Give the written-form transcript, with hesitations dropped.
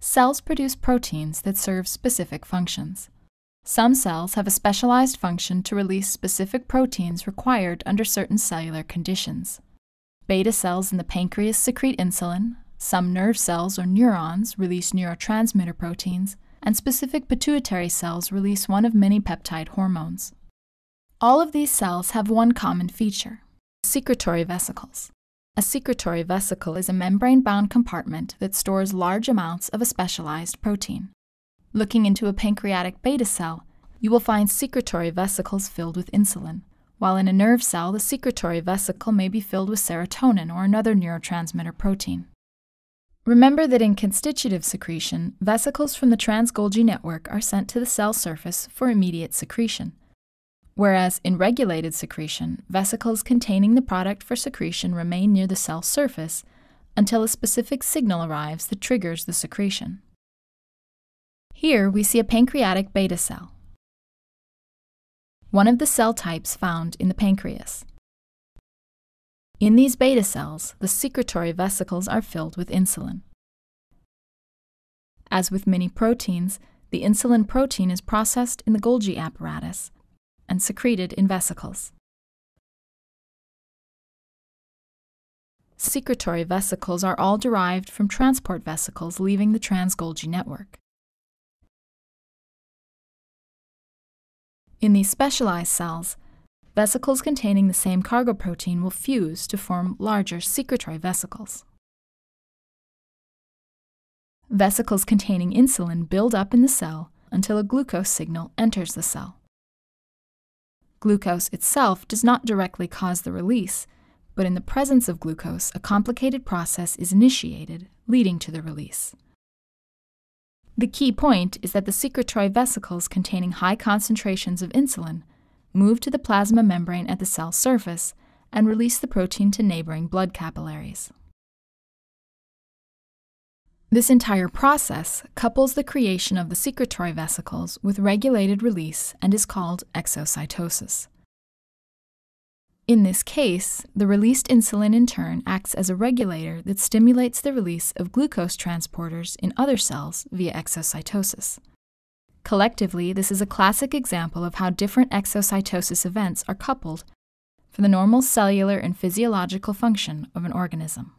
Cells produce proteins that serve specific functions. Some cells have a specialized function to release specific proteins required under certain cellular conditions. Beta cells in the pancreas secrete insulin, some nerve cells or neurons release neurotransmitter proteins, and specific pituitary cells release one of many peptide hormones. All of these cells have one common feature: secretory vesicles. A secretory vesicle is a membrane-bound compartment that stores large amounts of a specialized protein. Looking into a pancreatic beta cell, you will find secretory vesicles filled with insulin, while in a nerve cell, the secretory vesicle may be filled with serotonin or another neurotransmitter protein. Remember that in constitutive secretion, vesicles from the trans-Golgi network are sent to the cell surface for immediate secretion, whereas in regulated secretion, vesicles containing the product for secretion remain near the cell surface until a specific signal arrives that triggers the secretion. Here we see a pancreatic beta cell, one of the cell types found in the pancreas. In these beta cells, the secretory vesicles are filled with insulin. As with many proteins, the insulin protein is processed in the Golgi apparatus and secreted in vesicles. Secretory vesicles are all derived from transport vesicles leaving the trans-Golgi network. In these specialized cells, vesicles containing the same cargo protein will fuse to form larger secretory vesicles. Vesicles containing insulin build up in the cell until a glucose signal enters the cell. Glucose itself does not directly cause the release, but in the presence of glucose, a complicated process is initiated, leading to the release. The key point is that the secretory vesicles containing high concentrations of insulin move to the plasma membrane at the cell surface and release the protein to neighboring blood capillaries. This entire process couples the creation of the secretory vesicles with regulated release and is called exocytosis. In this case, the released insulin in turn acts as a regulator that stimulates the release of glucose transporters in other cells via exocytosis. Collectively, this is a classic example of how different exocytosis events are coupled for the normal cellular and physiological function of an organism.